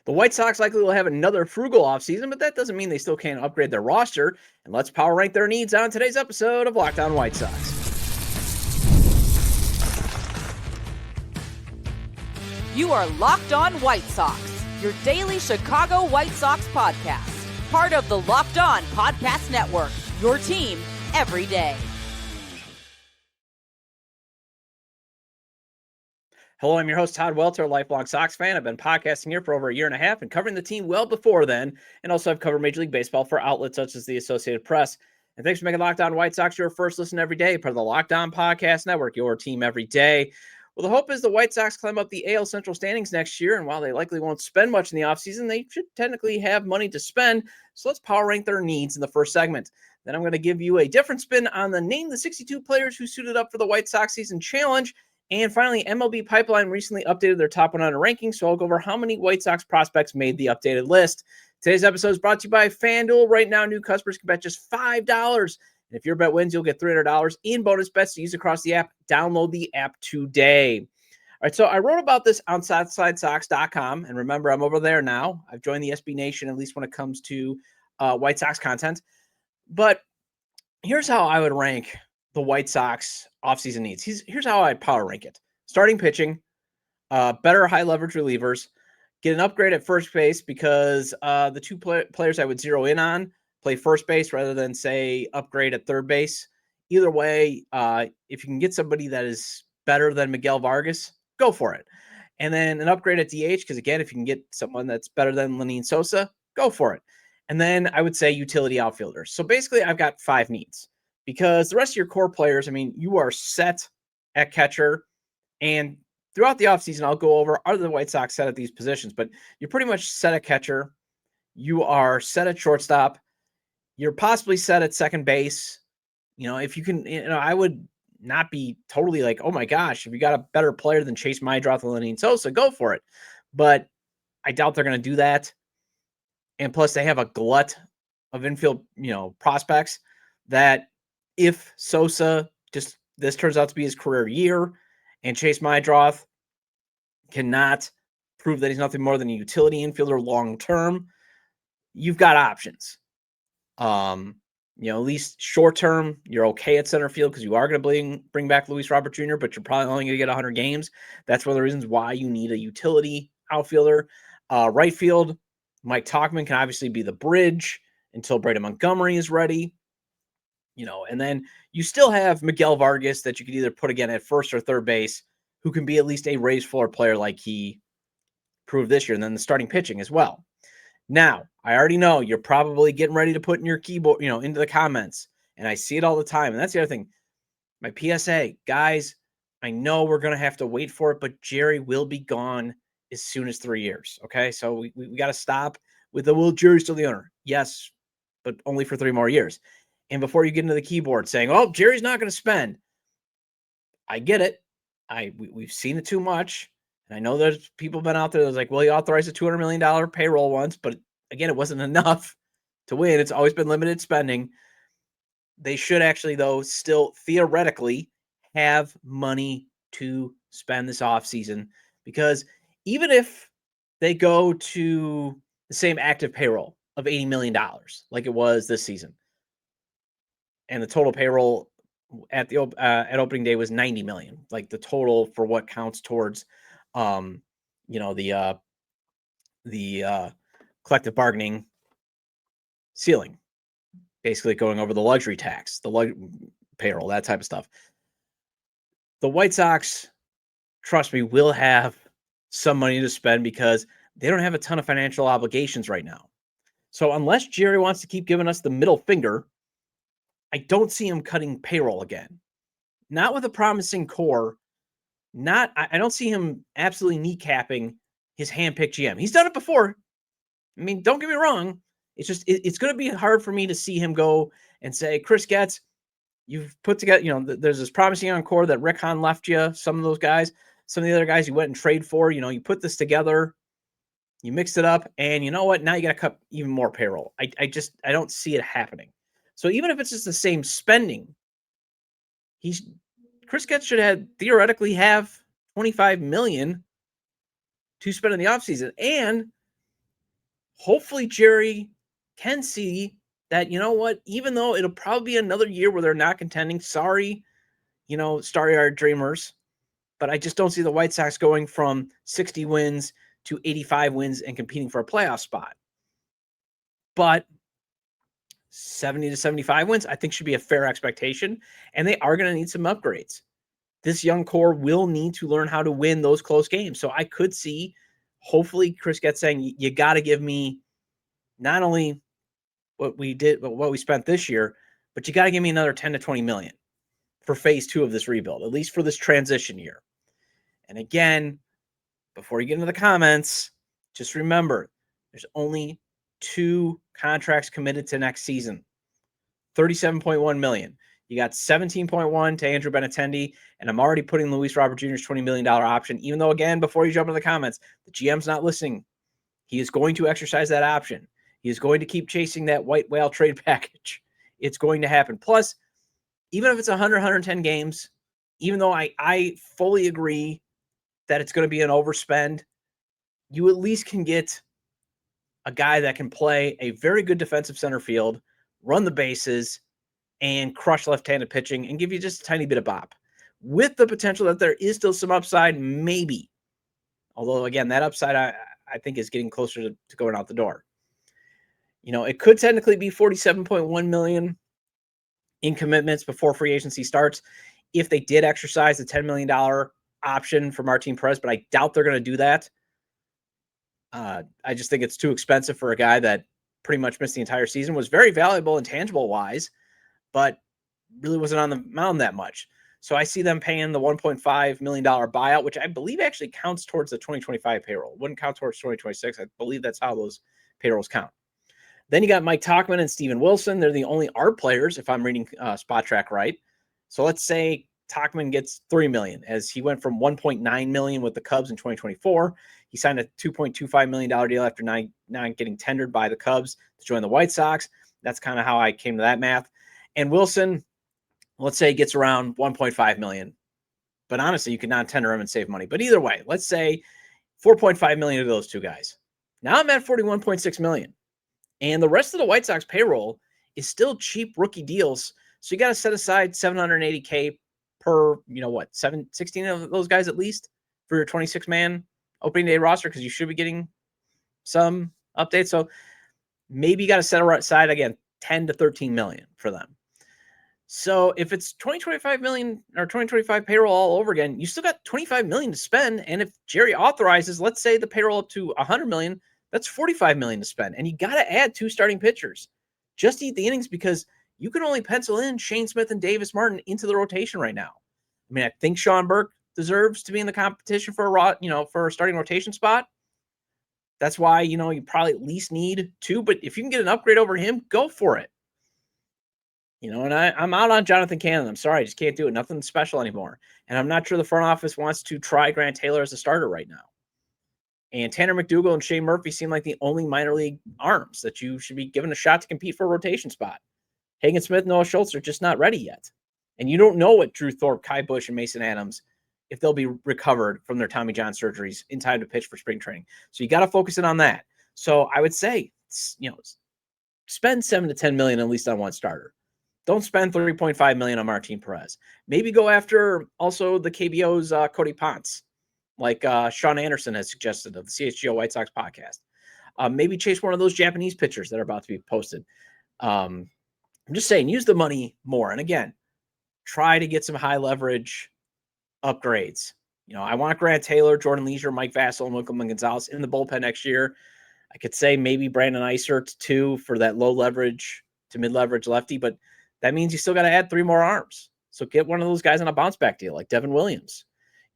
The White Sox likely will have another frugal offseason, but that doesn't mean they still can't upgrade their roster. And let's power rank their needs on today's episode of Locked On White Sox. You are Locked On White Sox, your daily Chicago White Sox podcast. Part of the Locked On Podcast Network, your team every day. Hello, I'm your host, Todd Welter, a lifelong Sox fan. I've been podcasting here for over a year and a half and covering the team well before then. And also I've covered Major League Baseball for outlets such as the Associated Press. And thanks for making Locked On White Sox your first listen every day, part of the Locked On Podcast Network, your team every day. Well, the hope is the White Sox climb up the AL Central standings next year. And while they likely won't spend much in the offseason, they should technically have money to spend. So let's power rank their needs in the first segment. Then I'm going to give you a different spin on the name the 62 players who suited up for the White Sox season challenge. And finally, MLB Pipeline recently updated their top 100 rankings, so I'll go over how many White Sox prospects made the updated list. Today's episode is brought to you by FanDuel. Right now, new customers can bet just $5. And if your bet wins, you'll get $300 in bonus bets to use across the app. Download the app today. All right, so I wrote about this on SouthsideSox.com, and remember, I'm over there now. I've joined the SB Nation, at least when it comes to White Sox content. But here's how I would rank the White Sox offseason needs. Here's how I power rank it. Starting pitching, better high leverage relievers, get an upgrade at first base because the two players I would zero in on play first base rather than, say, upgrade at third base. Either way, if you can get somebody that is better than Miguel Vargas, go for it. And then an upgrade at DH because, again, if you can get someone that's better than Lenyn Sosa, go for it. And then I would say utility outfielders. So basically, I've got 5 needs. Because the rest of your core players, I mean, you are set at catcher. And throughout the offseason, I'll go over, are the White Sox set at these positions? But you're pretty much set at catcher. You are set at shortstop. You're possibly set at second base. You know, if you can, I would not be totally like, oh my gosh, if you got a better player than Chase Maidroth and Lenyn Sosa, go for it. But I doubt they're going to do that. And plus, they have a glut of infield, prospects that, if Sosa this turns out to be his career year and Chase Maidroth cannot prove that he's nothing more than a utility infielder long term, you've got options. At least short term, you're okay at center field because you are going to bring back Luis Robert Jr., but you're probably only going to get 100 games. That's one of the reasons why you need a utility outfielder. Right field, Mike Tauchman can obviously be the bridge until Braden Montgomery is ready. And then you still have Miguel Vargas that you could either put again at first or third base, who can be at least a raised floor player like he proved this year, and then the starting pitching as well. Now, I already know you're probably getting ready to put in your keyboard, into the comments, and I see it all the time. And that's the other thing. My PSA, guys, I know we're going to have to wait for it, but Jerry will be gone as soon as 3 years. Okay, so we got to stop with the, well, Jerry's still the owner. Yes, but only for 3 more years. And before you get into the keyboard saying, oh, Jerry's not going to spend. I get it. We've seen it too much. And I know there's people been out there that's like, well, he authorized a $200 million payroll once. But again, it wasn't enough to win. It's always been limited spending. They should actually, though, still theoretically have money to spend this offseason. Because even if they go to the same active payroll of $80 million like it was this season, and the total payroll at opening day was $90 million, like the total for what counts towards, the collective bargaining ceiling, basically going over the luxury tax, the payroll, that type of stuff. The White Sox, trust me, will have some money to spend because they don't have a ton of financial obligations right now. So unless Jerry wants to keep giving us the middle finger, I don't see him cutting payroll again. Not with a promising core. I don't see him absolutely kneecapping his handpicked GM. He's done it before. I mean, don't get me wrong. It's just, it's going to be hard for me to see him go and say, Chris Getz, you've put together, there's this promising young core that Rick Hahn left you. Some of those guys, some of the other guys you went and trade for, you put this together, you mixed it up, and you know what? Now you got to cut even more payroll. I don't see it happening. So even if it's just the same spending, Chris Getz should theoretically have $25 million to spend in the offseason. And hopefully Jerry can see that, you know what, even though it'll probably be another year where they're not contending, sorry, starry-eyed dreamers, but I just don't see the White Sox going from 60 wins to 85 wins and competing for a playoff spot. But 70 to 75 wins, I think should be a fair expectation, and they are going to need some upgrades. This young core will need to learn how to win those close games. So I could see, hopefully, Chris Getz saying, you got to give me not only what we did, but what we spent this year, but you got to give me another 10 to 20 million for phase 2 of this rebuild, at least for this transition year. And again, before you get into the comments, just remember, there's only 2 contracts committed to next season. 37.1 million. You got 17.1 to Andrew Benintendi, and I'm already putting Luis Robert Jr.'s $20 million option, even though, again, before you jump into the comments, the GM's not listening. He is going to exercise that option. He is going to keep chasing that white whale trade package. It's going to happen. Plus, even if it's 100, 110 games, even though I fully agree that it's going to be an overspend, you at least can get a guy that can play a very good defensive center field, run the bases, and crush left-handed pitching and give you just a tiny bit of bop, with the potential that there is still some upside, maybe. Although, again, that upside I think is getting closer to going out the door. It could technically be 47.1 million in commitments before free agency starts if they did exercise the $10 million option for Martin Perez, but I doubt they're going to do that. I just think it's too expensive for a guy that pretty much missed the entire season, was very valuable and tangible-wise, but really wasn't on the mound that much. So I see them paying the $1.5 million buyout, which I believe actually counts towards the 2025 payroll. It wouldn't count towards 2026. I believe that's how those payrolls count. Then you got Mike Tauchman and Steven Wilson. They're the only ARB players, if I'm reading Spot Track right. So let's say Tauchman gets $3 million, as he went from $1.9 million with the Cubs in 2024. He signed a $2.25 million deal after not getting tendered by the Cubs to join the White Sox. That's kind of how I came to that math. And Wilson, let's say, gets around $1.5 million. But honestly, you could non-tender him and save money. But either way, let's say $4.5 million of those two guys. Now I'm at $41.6 million. And the rest of the White Sox payroll is still cheap rookie deals. So you got to set aside $780K per, 16 of those guys at least for your 26-man opening day roster, because you should be getting some updates. So maybe you got to set aside, again, 10 to 13 million for them. So if it's 2025 million or 2025 payroll all over again, you still got 25 million to spend. And if Jerry authorizes, let's say, the payroll up to 100 million, that's 45 million to spend. And you got to add 2 starting pitchers just to eat the innings, because you can only pencil in Shane Smith and Davis Martin into the rotation right now. I mean, I think Sean Burke deserves to be in the competition for a starting rotation spot. That's why, you probably at least need 2, but if you can get an upgrade over him, go for it. And I'm out on Jonathan Cannon. I'm sorry, I just can't do it. Nothing special anymore. And I'm not sure the front office wants to try Grant Taylor as a starter right now. And Tanner McDougal and Shane Murphy seem like the only minor league arms that you should be given a shot to compete for a rotation spot. Hagen Smith, Noah Schultz are just not ready yet. And you don't know what Drew Thorpe, Kai Bush, and Mason Adams, if they'll be recovered from their Tommy John surgeries in time to pitch for spring training. So you got to focus in on that. So I would say, spend 7 to 10 million at least on one starter. Don't spend $3.5 million on Martin Perez. Maybe go after also the KBO's Cody Ponce, like Sean Anderson has suggested of the CHGO White Sox podcast. Maybe chase one of those Japanese pitchers that are about to be posted. I'm just saying, use the money more. And again, try to get some high leverage upgrades. I want Grant Taylor, Jordan Leisure, Mike Vassell, and Winkelman Gonzalez in the bullpen next year. I could say maybe Brandon Eisert too for that low leverage to mid leverage lefty, but that means you still got to add 3 more arms. So get one of those guys on a bounce back deal like Devin Williams.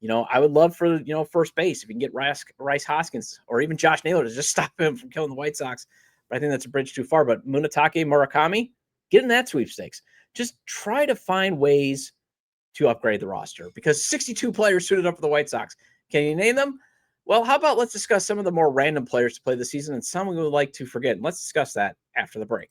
I would love for, first base, if you can get Rice Hoskins or even Josh Naylor to just stop him from killing the White Sox. But I think that's a bridge too far. But Munetake Murakami, get in that sweepstakes. Just try to find ways to upgrade the roster, because 62 players suited up for the White Sox. Can you name them? Well, how about let's discuss some of the more random players to play this season and some we would like to forget. And let's discuss that after the break.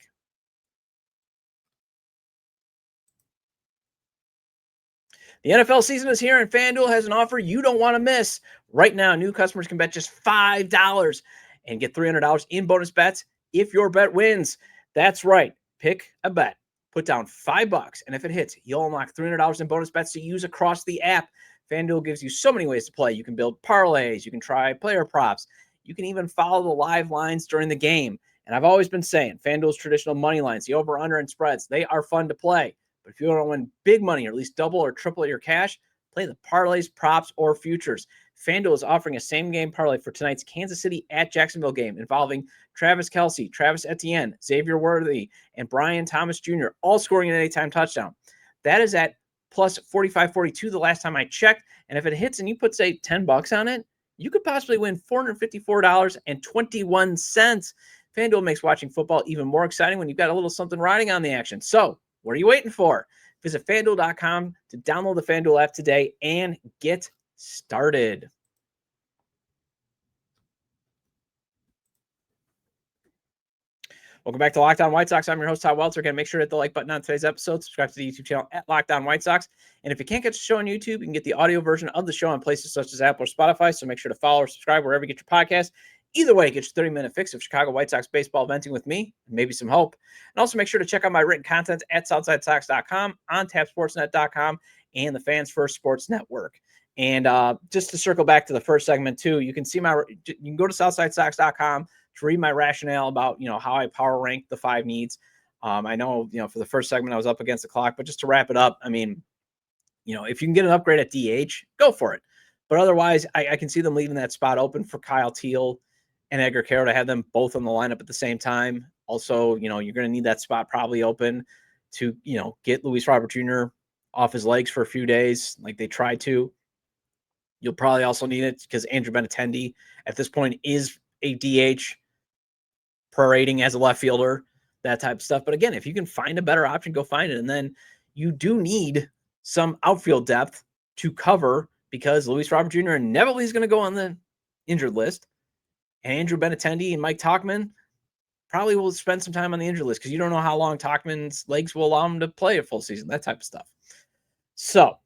The NFL season is here, and FanDuel has an offer you don't want to miss. Right now, new customers can bet just $5 and get $300 in bonus bets if your bet wins. That's right. Pick a bet. Put down $5, and if it hits, you'll unlock $300 in bonus bets to use across the app. FanDuel gives you so many ways to play. You can build parlays. You can try player props. You can even follow the live lines during the game. And I've always been saying, FanDuel's traditional money lines, the over, under, and spreads, they are fun to play. But if you want to win big money, or at least double or triple your cash, play the parlays, props, or futures. FanDuel is offering a same-game parlay for tonight's Kansas City at Jacksonville game involving Travis Kelce, Travis Etienne, Xavier Worthy, and Brian Thomas Jr., all scoring an anytime touchdown. That is at plus 45.42 the last time I checked. And if it hits and you put, say, $10 on it, you could possibly win $454.21. FanDuel makes watching football even more exciting when you've got a little something riding on the action. So what are you waiting for? Visit FanDuel.com to download the FanDuel app today and get started. Welcome back to Locked On White Sox. I'm your host, Todd Welter. Again, make sure to hit the like button on today's episode. Subscribe to the YouTube channel at Locked On White Sox. And if you can't catch the show on YouTube, you can get the audio version of the show on places such as Apple or Spotify. So make sure to follow or subscribe wherever you get your podcast. Either way, get your 30-minute fix of Chicago White Sox baseball venting with me, and maybe some hope. And also make sure to check out my written content at SouthsideSox.com, on TapSportsNet.com, and the Fans First Sports Network. And just to circle back to the first segment too, you can go to SouthsideSox.com to read my rationale about, how I power rank the 5 needs. I know, for the first segment I was up against the clock, but just to wrap it up, I mean, if you can get an upgrade at DH, go for it. But otherwise, I can see them leaving that spot open for Kyle Teal and Edgar Caro to have them both on the lineup at the same time. Also, you're going to need that spot probably open to, get Luis Robert Jr. off his legs for a few days like they tried to. You'll probably also need it because Andrew Benintendi at this point is a DH parading as a left fielder, that type of stuff. But again, if you can find a better option, go find it. And then you do need some outfield depth to cover because Luis Robert Jr. inevitably is going to go on the injured list. And Andrew Benintendi and Mike Tauchman probably will spend some time on the injured list because you don't know how long Tauchman's legs will allow him to play a full season, that type of stuff. So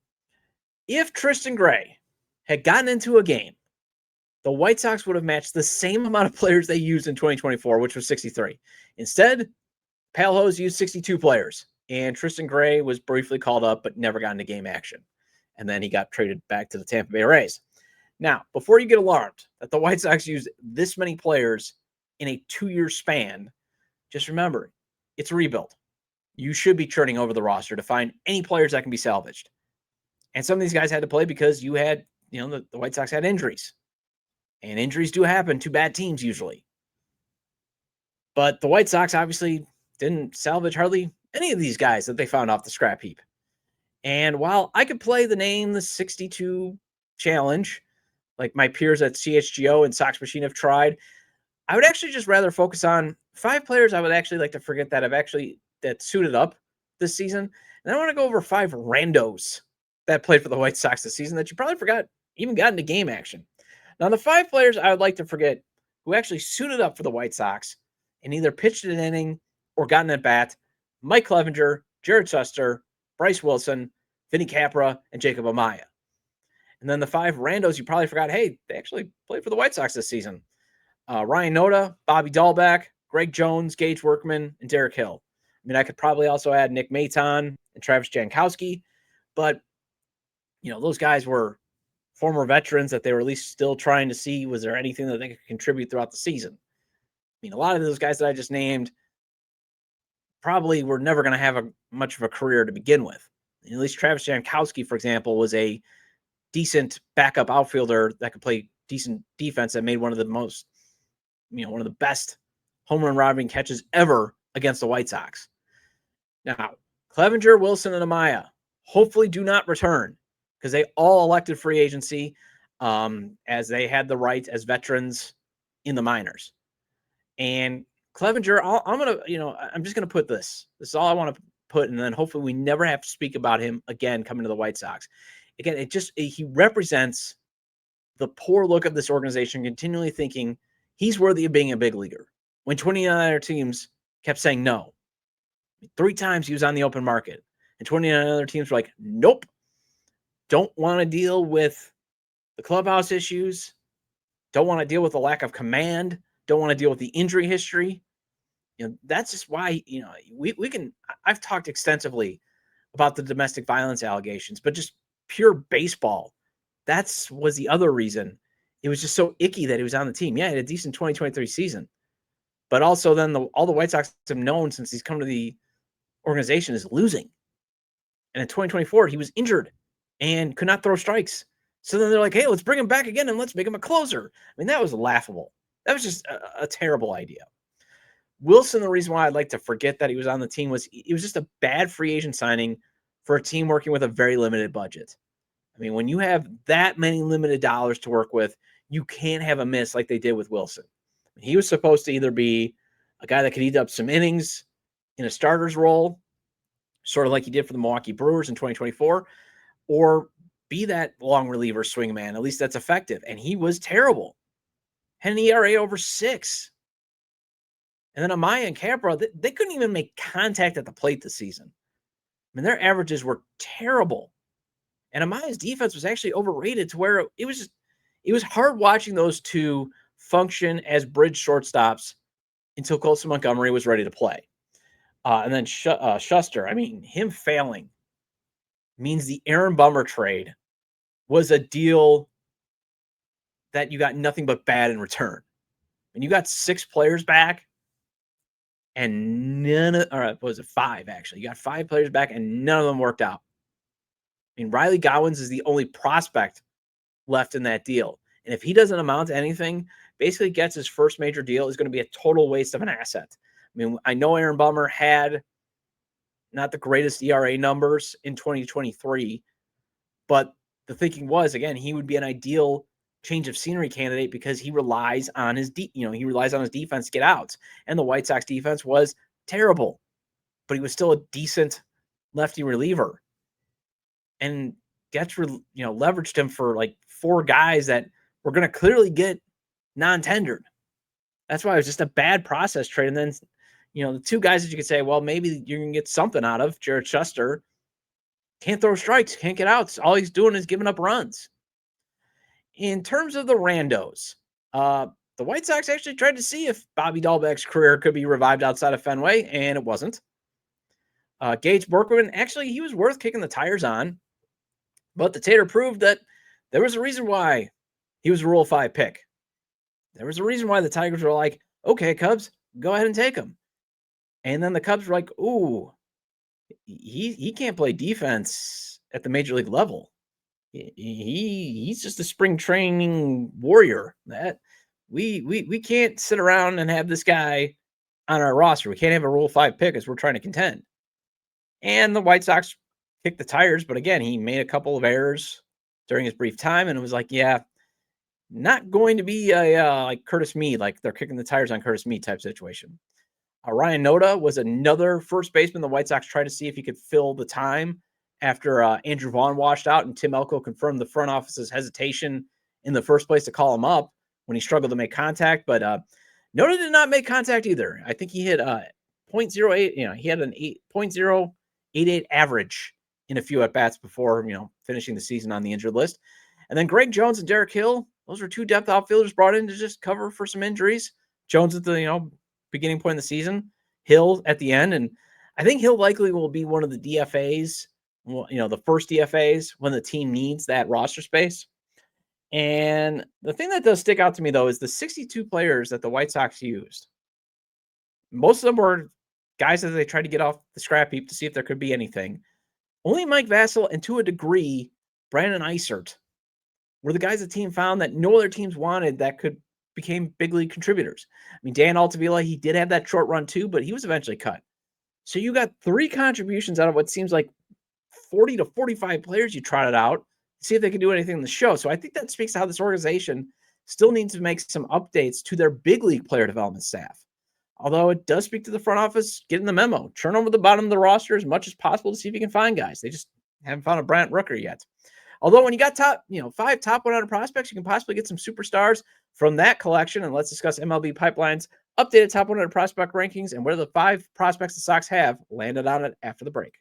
if Tristan Gray had gotten into a game, the White Sox would have matched the same amount of players they used in 2024, which was 63. Instead, Pale Hose used 62 players, and Tristan Gray was briefly called up but never got into game action. And then he got traded back to the Tampa Bay Rays. Now, before you get alarmed that the White Sox used this many players in a 2-year span, just remember, it's a rebuild. You should be churning over the roster to find any players that can be salvaged. And some of these guys had to play because you had, the White Sox had injuries. And injuries do happen to bad teams usually. But the White Sox obviously didn't salvage hardly any of these guys that they found off the scrap heap. And while I could play the 62 challenge, like my peers at CHGO and Sox Machine have tried, I would actually just rather focus on 5 players I would actually like to forget that suited up this season. And then I want to go over 5 randos that played for the White Sox this season that you probably forgot even got into game action. Now, the 5 players I would like to forget who actually suited up for the White Sox and either pitched an inning or got an at-bat: Mike Clevenger, Jared Suster, Bryce Wilson, Vinny Capra, and Jacob Amaya. And then the 5 randos you probably forgot, hey, they actually played for the White Sox this season: Ryan Noda, Bobby Dahlbeck, Greg Jones, Gage Workman, and Derek Hill. I mean, I could probably also add Nick Maton and Travis Jankowski, but, those guys were former veterans that they were at least still trying to see, was there anything that they could contribute throughout the season? I mean, a lot of those guys that I just named probably were never going to have much of a career to begin with. And at least Travis Jankowski, for example, was a decent backup outfielder that could play decent defense that made one of the best home run robbing catches ever against the White Sox. Now, Clevenger, Wilson, and Amaya hopefully do not return because they all elected free agency as they had the right as veterans in the minors. And Clevenger, I'm just going to put this. This is all I want to put, and then hopefully we never have to speak about him again coming to the White Sox. Again, he represents the poor look of this organization, continually thinking he's worthy of being a big leaguer, when 29 other teams kept saying no. 3 times he was on the open market, and 29 other teams were like, nope, don't want to deal with the clubhouse issues, don't want to deal with the lack of command, don't want to deal with the injury history. That's just why, we can, I've talked extensively about the domestic violence allegations, but just pure baseball. Was the other reason. It was just so icky that he was on the team. Yeah, he had a decent 2023 season, but also then all the White Sox have known since he's come to the organization is losing. And in 2024, he was injured and could not throw strikes. So then they're like, hey, let's bring him back again and let's make him a closer. I mean, that was laughable. That was just a terrible idea. Wilson, the reason why I'd like to forget that he was on the team was it was just a bad free agent signing for a team working with a very limited budget. I mean, when you have that many limited dollars to work with, you can't have a miss like they did with Wilson. He was supposed to either be a guy that could eat up some innings in a starter's role, sort of like he did for the Milwaukee Brewers in 2024, or be that long reliever swingman. At least that's effective. And he was terrible. Had an ERA over 6. And then Amaya and Capra, they couldn't even make contact at the plate this season. I mean, their averages were terrible. And Amaya's defense was actually overrated to where it was hard watching those two function as bridge shortstops until Colson Montgomery was ready to play. And then Shuster, I mean, him failing means the Aaron Bummer trade was a deal that you got nothing but bad in return. And you got 6 players back, and was it 5 actually? You got 5 players back, and none of them worked out. I mean, Riley Goggins is the only prospect left in that deal. And if he doesn't amount to anything, basically gets his first major deal, is going to be a total waste of an asset. I mean, I know Aaron Bummer had not the greatest ERA numbers in 2023, but the thinking was, again, he would be an ideal change of scenery candidate because he relies on his defense to get outs. And the White Sox defense was terrible, but he was still a decent lefty reliever. And leveraged him for like 4 guys that were going to clearly get non-tendered. That's why it was just a bad process trade. And then, the 2 guys that you could say, well, maybe you're going to get something out of, Jared Shuster, can't throw strikes, can't get outs. All he's doing is giving up runs. In terms of the randos, the White Sox actually tried to see if Bobby Dahlbeck's career could be revived outside of Fenway, and it wasn't. Gage Borkman, actually, he was worth kicking the tires on, but the Tater proved that there was a reason why he was a Rule 5 pick. There was a reason why the Tigers were like, okay, Cubs, go ahead and take him. And then the Cubs were like, ooh, he can't play defense at the major league level. He's just a spring training warrior. That we can't sit around and have this guy on our roster. We can't have a Rule 5 pick as we're trying to contend. And the White Sox kicked the tires, but again, he made a couple of errors during his brief time, and it was like, yeah, not going to be like Curtis Mead, like they're kicking the tires on Curtis Mead type situation. Ryan Noda was another first baseman the White Sox tried to see if he could fill the time after Andrew Vaughn washed out, and Tim Elko confirmed the front office's hesitation in the first place to call him up when he struggled to make contact. But Noda did not make contact either. I think he hit 0.08. He had an 0.088 average in a few at-bats before, finishing the season on the injured list. And then Greg Jones and Derek Hill, those were 2 depth outfielders brought in to just cover for some injuries. Jones at the, beginning point of the season, Hill at the end. And I think Hill likely will be one of the DFAs, the first DFAs when the team needs that roster space. And the thing that does stick out to me, though, is the 62 players that the White Sox used. Most of them were guys that they tried to get off the scrap heap to see if there could be anything. Only Mike Vasil and, to a degree, Brandon Eisert were the guys the team found that no other teams wanted that became big league contributors. I mean, Dan Altavilla, he did have that short run too, but he was eventually cut. So you got 3 contributions out of what seems like 40 to 45 players you trotted out to see if they could do anything in the show. So I think that speaks to how this organization still needs to make some updates to their big league player development staff. Although it does speak to the front office getting the memo. Turn over the bottom of the roster as much as possible to see if you can find guys. They just haven't found a Bryant Rooker yet. Although when you got 5 top 100 prospects, you can possibly get some superstars from that collection. And let's discuss MLB Pipeline's updated top 100 prospect rankings and where the 5 prospects the Sox have landed on it after the break.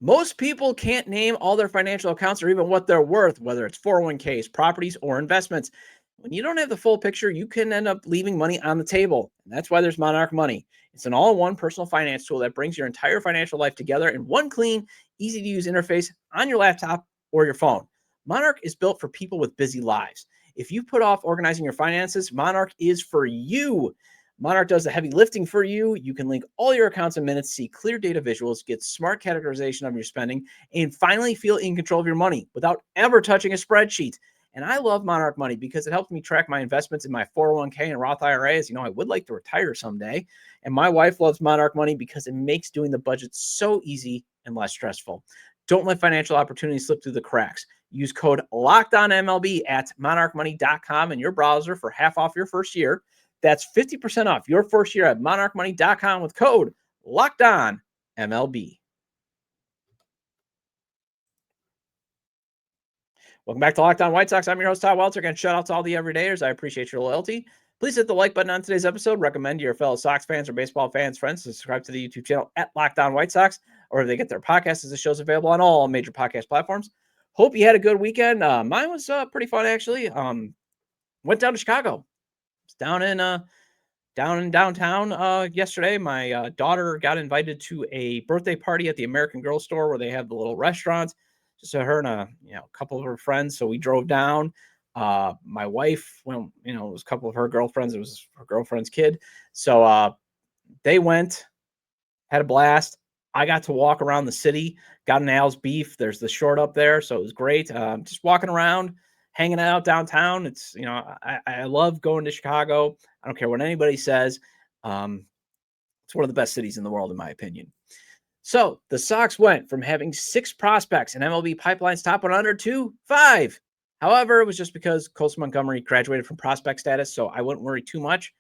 Most people can't name all their financial accounts or even what they're worth, whether it's 401ks, properties, or investments. When you don't have the full picture, you can end up leaving money on the table. And that's why there's Monarch Money. It's an all-in-one personal finance tool that brings your entire financial life together in one clean, easy-to-use interface on your laptop or your phone. Monarch is built for people with busy lives. If you put off organizing your finances, Monarch is for you. Monarch does the heavy lifting for you. You can link all your accounts in minutes, see clear data visuals, get smart categorization of your spending, and finally feel in control of your money without ever touching a spreadsheet. And I love Monarch Money because it helps me track my investments in my 401k and Roth IRA. As you know, I would like to retire someday. And my wife loves Monarch Money because it makes doing the budget so easy and less stressful. Don't let financial opportunities slip through the cracks. Use code LOCKEDONMLB at monarchmoney.com in your browser for half off your first year. That's 50% off your first year at monarchmoney.com with code LOCKEDONMLB. Welcome back to Locked On White Sox. I'm your host, Todd Welter. Again, shout out to all the everydayers. I appreciate your loyalty. Please hit the like button on today's episode. Recommend to your fellow Sox fans or baseball fans, friends, to subscribe to the YouTube channel at Locked On White Sox, or if they get their podcast, as the show's available on all major podcast platforms. Hope you had a good weekend. Mine was pretty fun, actually. Went down to Chicago. It's down in downtown yesterday. My daughter got invited to a birthday party at the American Girl store where they have the little restaurants. Just her and a couple of her friends. So we drove down. My wife, well, it was a couple of her girlfriends. It was her girlfriend's kid. So they went, had a blast. I got to walk around the city, got an Al's beef. There's the short up there. So it was great. Just walking around, hanging out downtown. It's, I love going to Chicago. I don't care what anybody says. It's one of the best cities in the world, in my opinion. So the Sox went from having 6 prospects in MLB Pipeline's top 100 to 5. However, it was just because Colson Montgomery graduated from prospect status, so I wouldn't worry too much.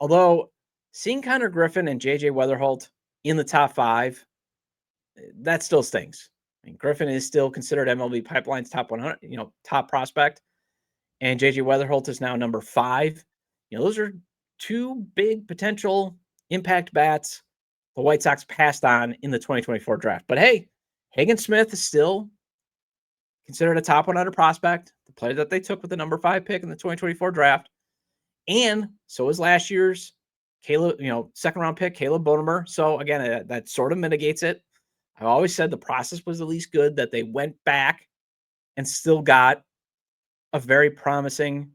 Although seeing Connor Griffin and J.J. Weatherholt in the top 5, that still stings. I mean, Griffin is still considered MLB Pipeline's top 100, top prospect, and J.J. Weatherholt is now number 5. Those are 2 big potential impact bats the White Sox passed on in the 2024 draft. But hey, Hagen Smith is still considered a top 100 prospect, the player that they took with the number 5 pick in the 2024 draft. And so is last year's second round pick, Caleb Bonemer. So again, that sort of mitigates it. I've always said the process was at least good, that they went back and still got a very promising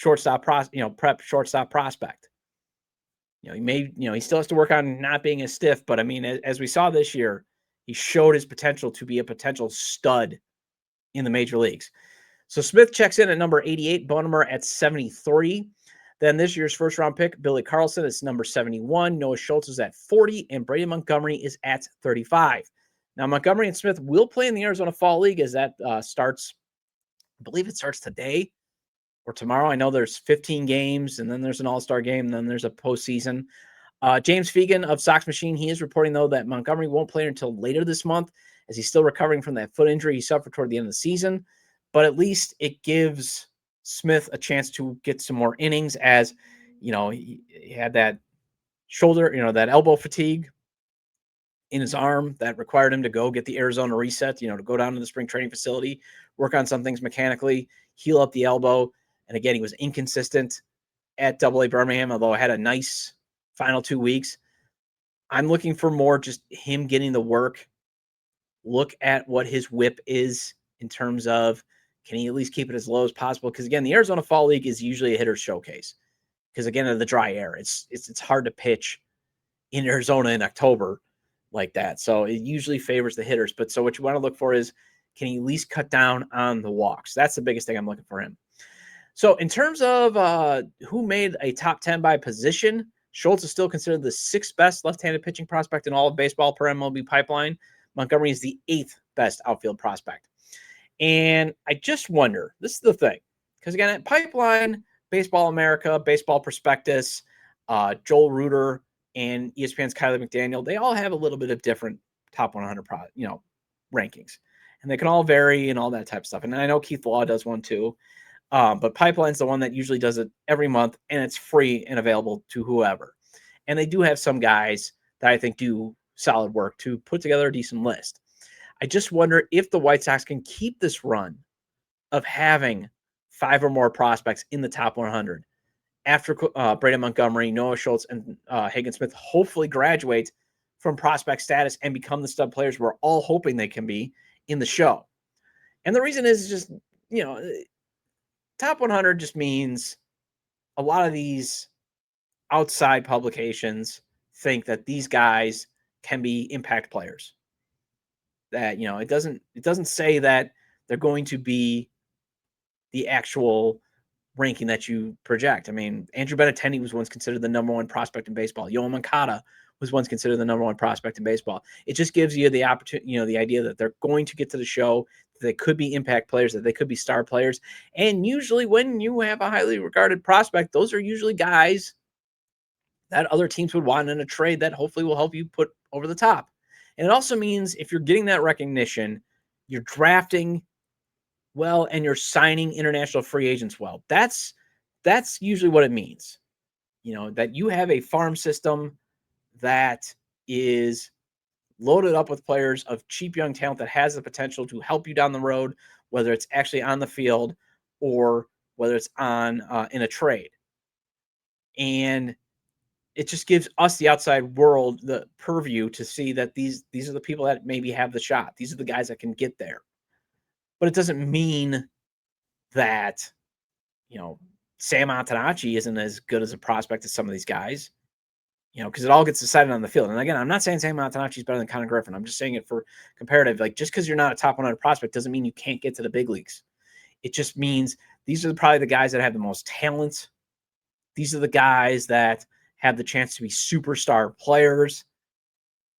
prep shortstop prospect. He still has to work on not being as stiff, but I mean, as we saw this year, he showed his potential to be a potential stud in the major leagues. So Smith checks in at number 88, Bonemer at 73. Then this year's first round pick, Billy Carlson, is number 71. Noah Schultz is at 40, and Brady Montgomery is at 35. Now, Montgomery and Smith will play in the Arizona Fall League as that starts. I believe it starts today or tomorrow. I know there's 15 games, and then there's an all-star game, and then there's a postseason. James Fegan of Sox Machine, he is reporting, though, that Montgomery won't play until later this month as he's still recovering from that foot injury he suffered toward the end of the season. But at least it gives Smith a chance to get some more innings, as, he had that shoulder, that elbow fatigue in his arm that required him to go get the Arizona reset, to go down to the spring training facility, work on some things mechanically, heal up the elbow. And again, he was inconsistent at AA Birmingham, although I had a nice final 2 weeks. I'm looking for more just him getting the work. Look at what his whip is in terms of, can he at least keep it as low as possible? Because again, the Arizona Fall League is usually a hitter's showcase. Because again, of the dry air, it's hard to pitch in Arizona in October like that. So it usually favors the hitters. But so what you want to look for is, can he at least cut down on the walks? That's the biggest thing I'm looking for him. So in terms of who made a top 10 by position, Schultz is still considered the 6th best left-handed pitching prospect in all of baseball per MLB Pipeline. Montgomery is the 8th best outfield prospect. And I just wonder, this is the thing, because again, at Pipeline, Baseball America, Baseball Prospectus, Joel Reuter, and ESPN's Kylie McDaniel, they all have a little bit of different top 100 rankings. And they can all vary and all that type of stuff. And I know Keith Law does one too. But Pipeline's the one that usually does it every month, and it's free and available to whoever. And they do have some guys that I think do solid work to put together a decent list. I just wonder if the White Sox can keep this run of having 5 or more prospects in the top 100 after Braden Montgomery, Noah Schultz, and Hagen Smith hopefully graduate from prospect status and become the stud players we're all hoping they can be in the show. And the reason is just, top 100 just means a lot of these outside publications think that these guys can be impact players. That, it doesn't say that they're going to be the actual ranking that you project. I mean, Andrew Benintendi was once considered the number 1 prospect in baseball. Yoan Moncada was once considered the number 1 prospect in baseball. It just gives you the opportunity, the idea that they're going to get to the show, that they could be impact players, that they could be star players. And usually when you have a highly regarded prospect, those are usually guys that other teams would want in a trade that hopefully will help you put over the top. And it also means if you're getting that recognition, you're drafting well and you're signing international free agents well. That's usually what it means. That you have a farm system that is loaded up with players of cheap young talent that has the potential to help you down the road, whether it's actually on the field or whether it's on in a trade. And it just gives us, the outside world, the purview to see that these are the people that maybe have the shot. These are the guys that can get there. But it doesn't mean that, Sam Antonacci isn't as good as a prospect as some of these guys, because it all gets decided on the field. And again, I'm not saying Sam Antonacci is better than Connor Griffin. I'm just saying it for comparative. Like, just because you're not a top 100 prospect doesn't mean you can't get to the big leagues. It just means these are probably the guys that have the most talent. These are the guys that have the chance to be superstar players.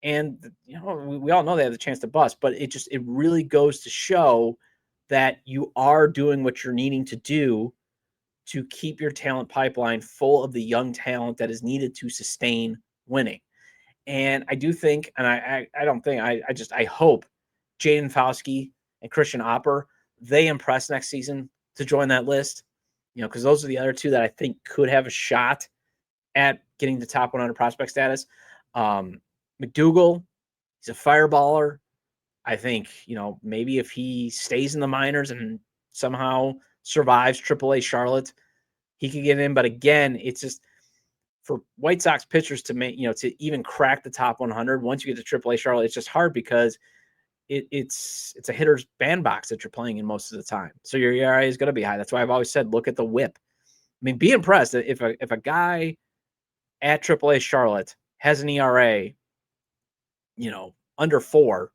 And, we all know they have the chance to bust, but it really goes to show that you are doing what you're needing to do to keep your talent pipeline full of the young talent that is needed to sustain winning. And I do think, and I hope Jaden Fauske and Christian Opper, they impress next season to join that list, because those are the other two that I think could have a shot at getting the top 100 prospect status. McDougal, he's a fireballer. I think, maybe if he stays in the minors and somehow survives AAA Charlotte, he could get in. But again, it's just for White Sox pitchers to make, to even crack the top 100 once you get to AAA Charlotte, it's just hard because it's a hitter's bandbox that you're playing in most of the time. So your ERA is going to be high. That's why I've always said, look at the WHIP. I mean, be impressed if a guy at AAA Charlotte has an ERA, under 4.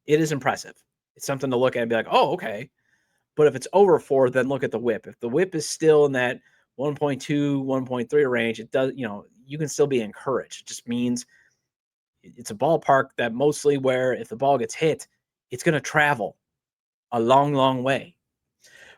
It is impressive. It's something to look at and be like, oh, okay. But if it's over 4, then look at the WHIP. If the WHIP is still in that 1.2, 1.3 range, it does, you can still be encouraged. It just means it's a ballpark that mostly where if the ball gets hit, it's going to travel a long, long way.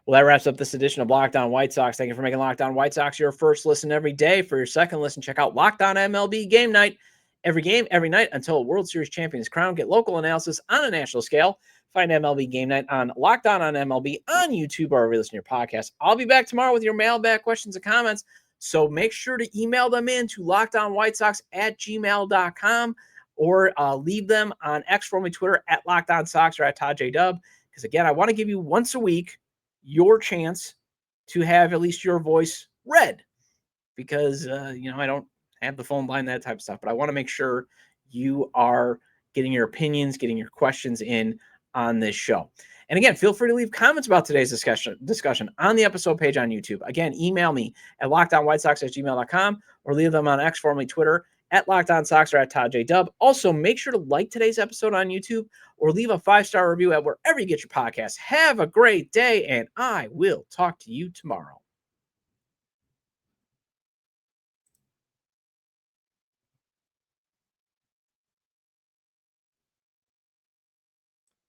Well, that wraps up this edition of Locked On White Sox. Thank you for making Locked On White Sox your first listen every day. For your second listen, check out Locked On MLB Game Night. Every game, every night until a World Series champion is crowned. Get local analysis on a national scale. Find MLB Game Night on Locked On MLB on YouTube or wherever you listen to your podcast. I'll be back tomorrow with your mailbag questions and comments. So make sure to email them in to lockedonwhitesox@gmail.com or leave them on X, formerly Twitter, at Locked On Sox or at Todd J. Dub. Because again, I want to give you once a week your chance to have at least your voice read. Because, I don't have the phone line, that type of stuff. But I want to make sure you are getting your opinions, getting your questions in on this show. And again, feel free to leave comments about today's discussion on the episode page on YouTube. Again, email me at lockedonwhitesox@gmail.com or leave them on X, formerly Twitter, at LockedOnSox or at Todd J. Dub. Also, make sure to like today's episode on YouTube or leave a 5-star review at wherever you get your podcasts. Have a great day, and I will talk to you tomorrow.